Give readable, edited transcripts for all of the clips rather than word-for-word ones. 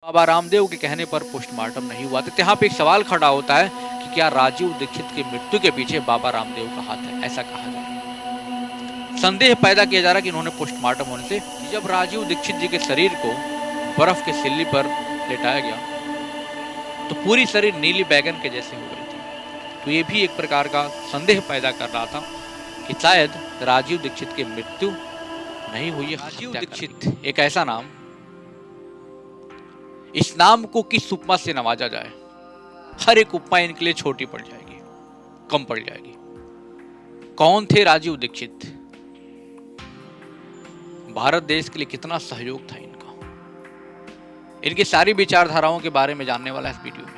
बाबा रामदेव के कहने पर पोस्टमार्टम नहीं हुआ। तो यहाँ पे एक सवाल खड़ा होता है कि क्या राजीव दीक्षित की मृत्यु के पीछे बाबा रामदेव का हाथ है, ऐसा कहा जा रहा है। संदेह पैदा किया जा रहा है कि इन्होंने पोस्टमार्टम होने से, जब राजीव दीक्षित जी के शरीर को बर्फ के सिल्ली पर लेटाया गया तो पूरी शरीर नीली बैगन के जैसे हो गई थी। तो ये भी एक प्रकार का संदेह पैदा कर रहा था कि शायद राजीव दीक्षित की मृत्यु नहीं हुई है। राजीव दीक्षित एक ऐसा नाम, इस नाम को किस उपमा से नवाजा जाए, हर एक उपमा इनके लिए छोटी पड़ जाएगी, कम पड़ जाएगी। कौन थे राजीव दीक्षित? भारत देश के लिए कितना सहयोग था इनका, इनकी सारी विचारधाराओं के बारे में जानने वाला है इस वीडियो में।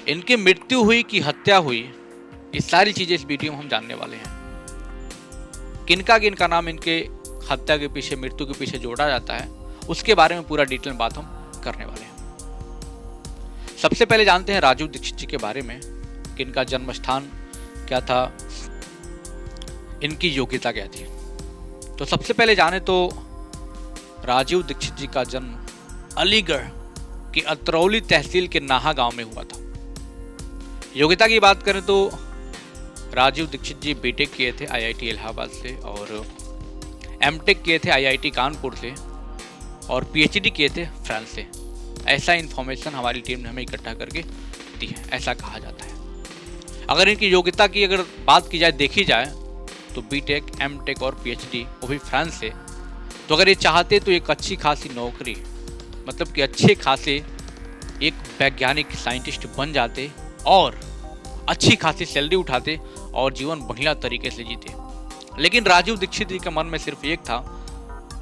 इनकी मृत्यु हुई कि हत्या हुई, ये सारी चीजें इस वीडियो में हम जानने वाले हैं। किनका नाम इनके हत्या के पीछे, मृत्यु के पीछे जोड़ा जाता है, उसके बारे में पूरा डिटेल बात हम करने वाले हैं। सबसे पहले जानते हैं राजीव दीक्षित जी के बारे में कि इनका जन्म स्थान क्या था, इनकी योग्यता क्या थी। तो सबसे पहले जाने तो राजीव दीक्षित जी का जन्म अलीगढ़ की अतरौली तहसील के नाहा गांव में हुआ था। योग्यता की बात करें तो राजीव दीक्षित जी बीटेक किए थे आईआईटी इलाहाबाद से, और एमटेक किए थे आईआईटी कानपुर से, और पीएचडी किए थे फ्रांस से। ऐसा इन्फॉर्मेशन हमारी टीम ने हमें इकट्ठा करके दी है, ऐसा कहा जाता है। अगर इनकी योग्यता की अगर बात की जाए, देखी जाए, तो बीटेक, एमटेक और पीएचडी, वो भी फ्रांस से। तो अगर ये चाहते तो एक अच्छी खासी नौकरी, मतलब कि अच्छे खासे एक वैज्ञानिक साइंटिस्ट बन जाते और अच्छी खासी सैलरी उठाते और जीवन बढ़िया तरीके से जीते। लेकिन राजीव दीक्षित जी के मन में सिर्फ एक था,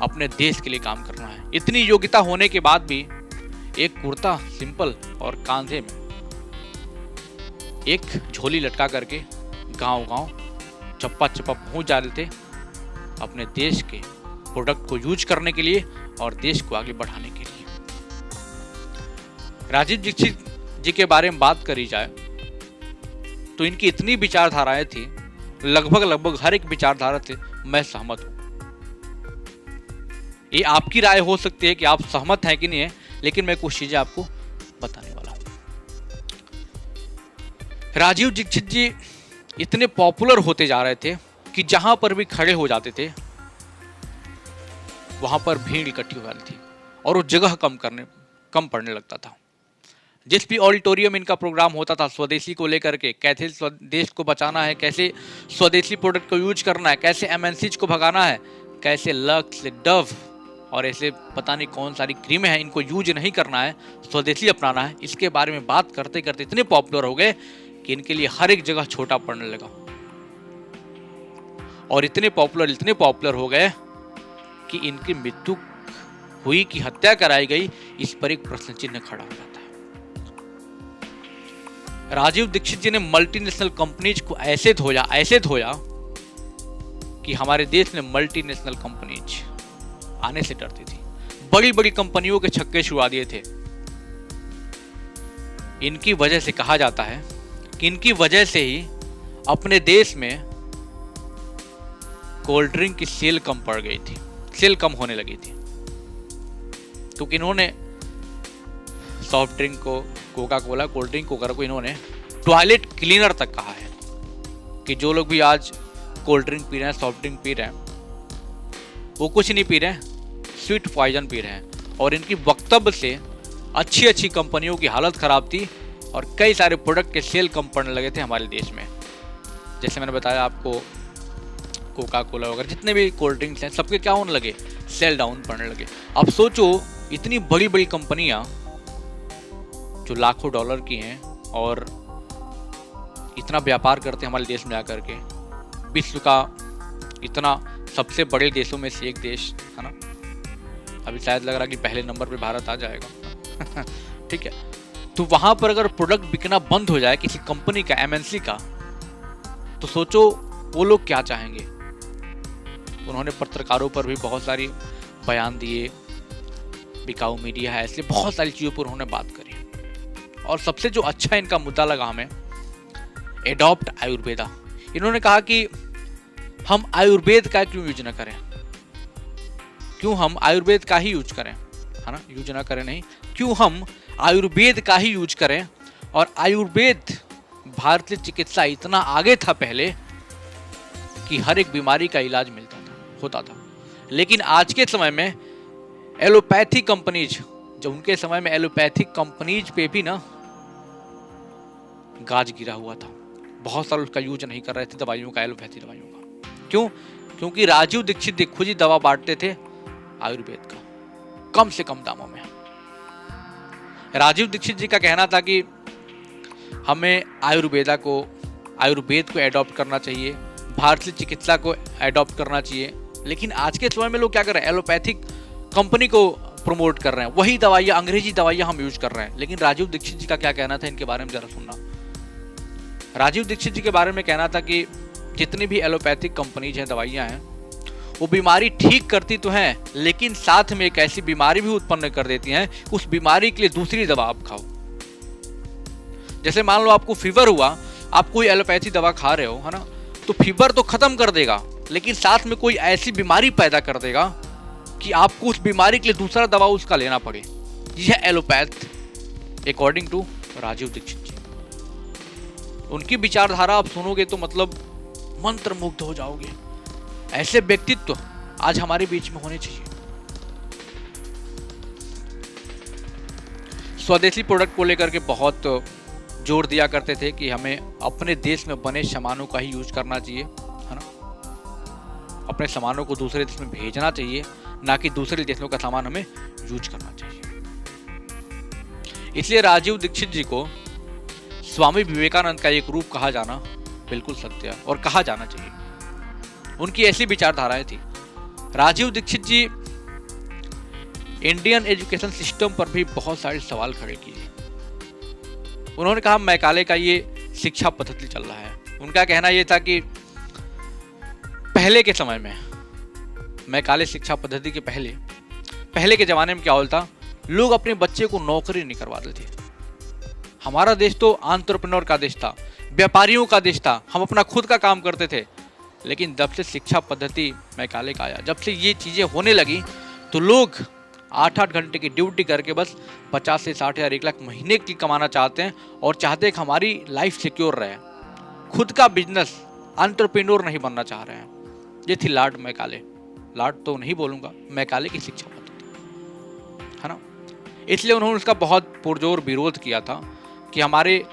अपने देश के लिए काम करना है। इतनी योग्यता होने के बाद भी एक कुर्ता सिंपल और कांधे में एक झोली लटका करके गांव-गांव चप्पा चप्पा पहुंच जा रहे थे अपने देश के प्रोडक्ट को यूज करने के लिए और देश को आगे बढ़ाने के लिए। राजीव दीक्षित जी के बारे में बात करी जाए तो इनकी इतनी विचारधाराएं थी, लगभग हर एक विचारधारा से मैं सहमत हूं। ये आपकी राय हो सकती है कि आप सहमत हैं कि नहीं है, लेकिन मैं कुछ चीजें आपको बताने वाला हूं। राजीव दीक्षित जी इतने पॉपुलर होते जा रहे थे कि जहां पर भी खड़े हो जाते थे वहां पर भीड़ इकट्ठी हो जाती थी और वो जगह कम पड़ने लगता था। जिस भी ऑडिटोरियम इनका प्रोग्राम होता था, स्वदेशी को लेकर के, कैसे देश को बचाना है, कैसे स्वदेशी प्रोडक्ट को यूज करना है, कैसे एमएनसीज को भगाना है, कैसे लक्स, डव और ऐसे पता नहीं कौन सारी क्रीमें हैं, इनको यूज नहीं करना है, स्वदेशी अपनाना है, इसके बारे में बात करते करते इतने पॉपुलर हो गए कि इनके लिए हर एक जगह छोटा पड़ने लगा। और इतने पॉपुलर हो गए कि इनकी मृत्यु हुई कि हत्या कराई गई, इस पर एक प्रश्न चिन्ह खड़ा हो जाता है। राजीव दीक्षित जी ने मल्टीनेशनल कंपनीज को ऐसे धोया कि हमारे देश में मल्टीनेशनल कंपनीज आने से डरती थी। बड़ी कंपनियों के छक्के छुड़ा दिए थे। इनकी वजह से कहा जाता है कि इनकी वजह से ही अपने देश में कोल्ड ड्रिंक की सेल कम पड़ गई थी, सेल कम होने लगी थी। तो इन्होंने सॉफ्ट ड्रिंक को, कोका कोला, कोल्ड ड्रिंक को इन्होंने टॉयलेट क्लीनर तक कहा है कि जो लोग भी आज कोल्ड ड्रिंक पी रहे हैं, सॉफ्ट ड्रिंक पी रहे हैं, वो कुछ नहीं पी रहे हैं, स्वीट पॉइजन पी रहे हैं। और इनकी वक्तव्य से अच्छी कंपनियों की हालत खराब थी और कई सारे प्रोडक्ट के सेल कम पड़ने लगे थे हमारे देश में। जैसे मैंने बताया आपको, कोका कोला वगैरह जितने भी कोल्ड ड्रिंक्स हैं, सबके क्या होने लगे, सेल डाउन पड़ने लगे। अब सोचो, इतनी बड़ी कंपनियां जो लाखों डॉलर की हैं और इतना व्यापार करते हैं हमारे देश में आकर के, विश्व का इतना सबसे बड़े देशों में से एक देश है ना, अभी शायद लग रहा कि पहले नंबर पे भारत आ जाएगा ठीक है। तो वहां पर अगर प्रोडक्ट बिकना बंद हो जाए किसी कंपनी का, एमएनसी का, तो सोचो वो लोग क्या चाहेंगे। उन्होंने पत्रकारों पर भी बहुत सारी बयान दिए, बिकाऊ मीडिया है, ऐसे बहुत सारी चीजों पर उन्होंने बात करी। और सबसे जो अच्छा इनका मुद्दा लगा हमें, एडॉप्ट आयुर्वेदा। इन्होंने कहा कि हम आयुर्वेद का क्यों यूज न करें, क्यों हम आयुर्वेद का ही यूज करें। है ना, यूज ना करें नहीं, क्यों हम आयुर्वेद का ही यूज करें। और आयुर्वेद, भारतीय चिकित्सा इतना आगे था पहले कि हर एक बीमारी का इलाज मिलता था, होता था। लेकिन आज के समय में एलोपैथी कंपनीज, जो उनके समय में एलोपैथिक कंपनीज पे भी ना गाज गिरा हुआ था। बहुत सारे उसका यूज नहीं कर रहे थे दवाइयों का, एलोपैथी दवाइयों का। क्यों? क्योंकि राजीव दीक्षित जी खुद ही दवा बांटते थे आयुर्वेद का, कम से कम दामों में। राजीव दीक्षित जी का कहना था कि हमें आयुर्वेद को एडॉप्ट करना चाहिए, भारतीय चिकित्सा को एडॉप्ट करना चाहिए। लेकिन आज के समय में लोग क्या कर रहे हैं, एलोपैथिक कंपनी को प्रमोट कर रहे हैं, वही दवाइयाँ, अंग्रेजी दवाइयाँ हम यूज कर रहे हैं। लेकिन राजीव दीक्षित जी का क्या कहना था इनके बारे में जरा सुनना। राजीव दीक्षित जी के बारे में कहना था कि जितनी भी एलोपैथिक कंपनीज हैं, दवाइयाँ हैं, वो बीमारी ठीक करती तो हैं, लेकिन साथ में एक ऐसी बीमारी भी उत्पन्न कर देती हैं, उस बीमारी के लिए दूसरी दवा आप खाओ। जैसे मान लो आपको फीवर हुआ, आप कोई एलोपैथी दवा खा रहे हो, है ना, तो फीवर तो खत्म कर देगा, लेकिन साथ में कोई ऐसी बीमारी पैदा कर देगा कि आपको उस बीमारी के लिए दूसरा दवा उसका लेना पड़े। यह allopath according to Rajiv Dixit ji. उनकी विचारधारा आप सुनोगे तो मतलब मंत्रमुग्ध हो जाओगे। ऐसे व्यक्तित्व आज हमारे बीच में होने चाहिए। स्वदेशी प्रोडक्ट को लेकर के बहुत जोर दिया करते थे कि हमें अपने देश में बने सामानों का ही यूज करना चाहिए, है ना, अपने सामानों को दूसरे देश में भेजना चाहिए, ना कि दूसरे देशों का सामान हमें यूज करना चाहिए। इसलिए राजीव दीक्षित जी को स्वामी विवेकानंद का एक रूप कहा जाना बिल्कुल सत्य है और कहा जाना चाहिए। उनकी ऐसी विचारधाराएं थी। राजीव दीक्षित जी इंडियन एजुकेशन सिस्टम पर भी बहुत सारे सवाल खड़े किए। उन्होंने कहा मैकाले का ये शिक्षा पद्धति चल रहा है। उनका कहना यह था कि पहले के समय में, मैकाले शिक्षा पद्धति के पहले के जमाने में क्या होता, लोग अपने बच्चे को नौकरी नहीं करवाते थे। हमारा देश तो एंटरप्रेन्योर का देश था, व्यापारियों का देश था, हम अपना खुद का काम करते थे। लेकिन जब से शिक्षा पद्धति मैकाले का आया, जब से ये चीज़ें होने लगी, तो लोग 8-8 घंटे की ड्यूटी करके बस 50 से 60 हज़ार 1 लाख महीने की कमाना चाहते हैं और चाहते हैं कि हमारी लाइफ सिक्योर रहे, खुद का बिजनेस, एंटरप्रेन्योर नहीं बनना चाह रहे हैं। ये थी लॉर्ड मैकाले, लॉर्ड तो नहीं बोलूँगा, मैकाले की शिक्षा पद्धति, है ना। इसलिए उन्होंने उसका बहुत पुरजोर विरोध किया था कि हमारे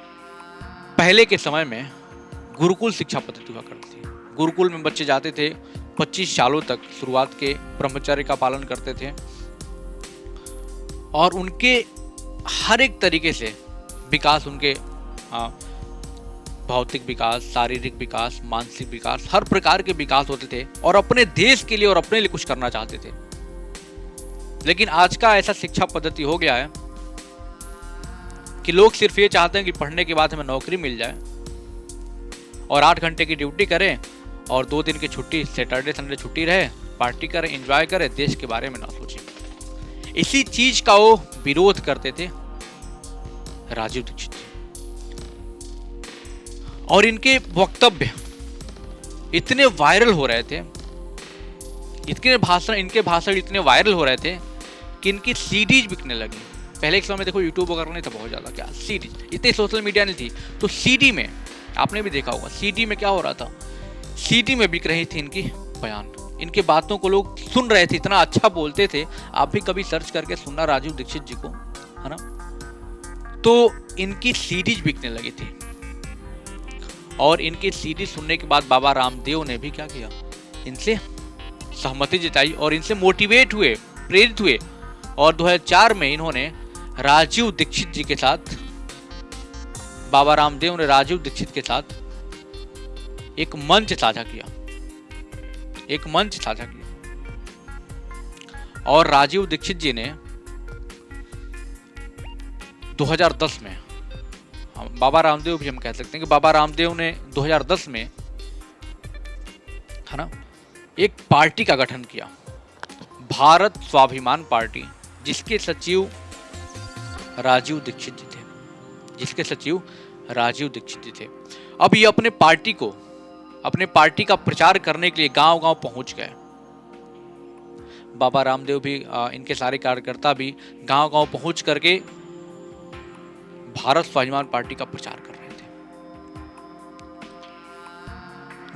पहले के समय में गुरुकुल शिक्षा पद्धति हुआ करती थी। गुरुकुल में बच्चे जाते थे, 25 सालों तक शुरुआत के ब्रह्मचर्य का पालन करते थे और उनके हर एक तरीके से विकास, उनके भौतिक विकास, शारीरिक विकास, मानसिक विकास, हर प्रकार के विकास होते थे और अपने देश के लिए और अपने लिए कुछ करना चाहते थे। लेकिन आज का ऐसा शिक्षा पद्धति हो गया है कि लोग सिर्फ ये चाहते हैं कि पढ़ने के बाद हमें नौकरी मिल जाए और 8 घंटे की ड्यूटी करें और 2 दिन की छुट्टी, सैटरडे संडे छुट्टी रहे, पार्टी करें, एंजॉय करें, देश के बारे में ना सोचें। इसी चीज का वो विरोध करते थे राजीव दीक्षित जी। और इनके वक्तव्य इतने वायरल हो रहे थे, इनके भाषण इतने वायरल हो रहे थे कि इनकी सीडीज बिकने लगी। पहले के समय में देखो यूट्यूब वगैरह नहीं था बहुत ज़्यादा, क्या सीडीज, इतनी सोशल मीडिया नहीं थी, तो सीडी में आपने भी देखा होगा, सीडी में क्या हो रहा था, सीडी में बिक रही थी इनकी बयान, इनके बातों को लोग सुन रहे थे, इतना अच्छा बोलते थे। आप भी कभी सर्च करके सुनना राजीव दीक्षित जी को, है ना। तो इनकी सीडीज बिकने लगी थी और इनकी सीडी सुनने के बाद बाबा रामदेव ने भी क्या किया, इनसे सहमति जताई और इनसे मोटिवेट हुए, प्रेरित हुए और 2004 में इन्होंने राजीव दीक्षित जी के साथ, बाबा रामदेव ने राजीव दीक्षित के साथ एक मंच साझा किया, और राजीव दीक्षित जी ने 2010 में, बाबा रामदेव भी हम कह सकते हैं कि बाबा रामदेव ने 2010 में, है ना, एक पार्टी का गठन किया, भारत स्वाभिमान पार्टी, जिसके सचिव राजीव दीक्षित जी थे। अब ये अपने पार्टी का प्रचार करने के लिए गांव-गांव पहुंच गए। बाबा रामदेव भी इनके सारे कार्यकर्ता भी गांव-गांव पहुंच करके भारत स्वाभिमान पार्टी का प्रचार कर रहे थे।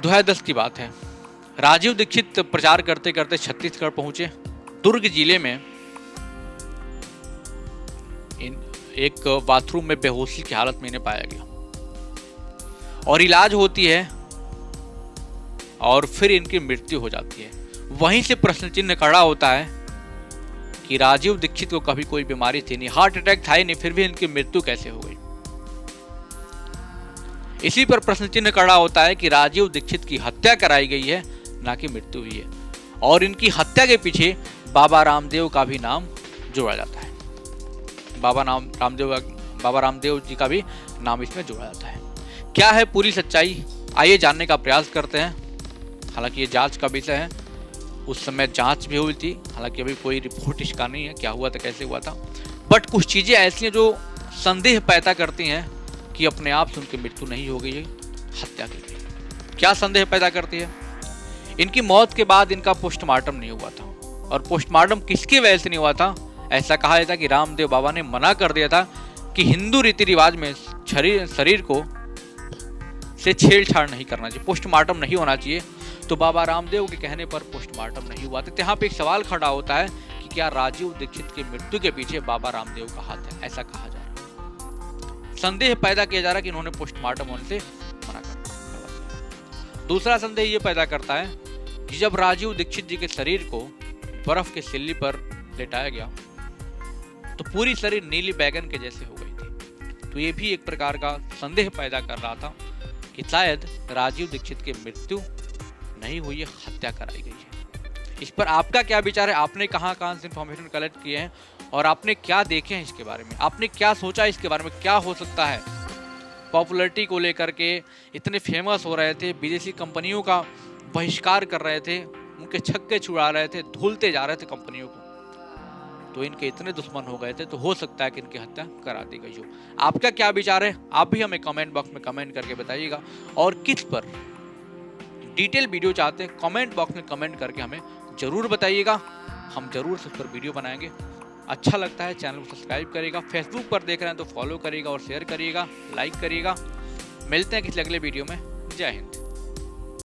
2010 की बात है, राजीव दीक्षित प्रचार करते करते छत्तीसगढ़ पहुंचे। दुर्ग जिले में एक बाथरूम में बेहोशी की हालत में इन्हें पाया गया और इलाज होती है और फिर इनकी मृत्यु हो जाती है। वहीं से प्रश्न चिन्ह खड़ा होता है कि राजीव दीक्षित को कभी कोई बीमारी थी नहीं, हार्ट अटैक था ही नहीं, फिर भी इनकी मृत्यु कैसे हो गई। इसी पर प्रश्न चिन्ह खड़ा होता है कि राजीव दीक्षित की हत्या कराई गई है, ना कि मृत्यु हुई है, और इनकी हत्या के पीछे बाबा रामदेव का भी नाम जोड़ा जाता है। बाबा रामदेव जी का भी नाम इसमें जोड़ा जाता है। क्या है पूरी सच्चाई, आइए जानने का प्रयास करते हैं। हालांकि ये जांच का विषय है, उस समय जांच भी हुई थी, हालांकि अभी कोई रिपोर्ट इसका नहीं है क्या हुआ था, कैसे हुआ था, बट कुछ चीजें ऐसी हैं जो संदेह पैदा करती हैं कि अपने आप से उनकी मृत्यु नहीं हो गई है, हत्या की गई। क्या संदेह पैदा करती है? इनकी मौत के बाद इनका पोस्टमार्टम नहीं हुआ था, और पोस्टमार्टम किसकी वजह से नहीं हुआ था? ऐसा कहा जाता कि रामदेव बाबा ने मना कर दिया था कि हिंदू रीति रिवाज में शरीर को से छेड़छाड़ नहीं करना चाहिए, पोस्टमार्टम नहीं होना चाहिए। तो बाबा रामदेव के कहने पर पोस्टमार्टम नहीं हुआ। तो यहाँ पे एक सवाल खड़ा होता है कि क्या राजीव दीक्षित की मृत्यु के पीछे बाबा रामदेव का हाथ है? ऐसा कहा जा रहा है, संदेह पैदा किया जा रहा है कि इन्होंने पोस्टमार्टम होने से मना कर दिया। दूसरा संदेह ये पैदा करता है कि जब राजीव दीक्षित जी के शरीर को बर्फ के सिल्ली पर लेटाया गया तो पूरी शरीर नीली बैगन के जैसे हो गई थी। तो ये भी एक प्रकार का संदेह पैदा कर रहा था कि शायद राजीव दीक्षित की मृत्यु नहीं हुई है, हत्या कराई गई है। इस पर आपका क्या विचार है? आपने कहां से इंफॉर्मेशन कलेक्ट किए हैं और आपने क्या देखे हैं इसके बारे में? आपने क्या सोचा इसके बारे में, क्या हो सकता है? पॉपुलैरिटी को लेकर के इतने फेमस हो रहे थे, विदेशी कंपनियों का बहिष्कार कर रहे थे, उनके छक्के छुड़ा रहे थे, धुलते जा रहे थे कंपनियों को, तो इनके इतने दुश्मन हो गए थे, तो हो सकता है कि इनकी हत्या करा दी गई हो। आपका क्या विचार है? आप भी हमें कमेंट बॉक्स में कमेंट करके बताइएगा। और किस पर डिटेल वीडियो चाहते हैं, कमेंट बॉक्स में कमेंट करके हमें जरूर बताइएगा, हम जरूर उस पर वीडियो बनाएंगे। अच्छा लगता है चैनल को सब्सक्राइब करिएगा, फेसबुक पर देख रहे हैं तो फॉलो करिएगा और शेयर करिएगा, लाइक करिएगा। मिलते हैं किसी अगले वीडियो में। जय हिंद।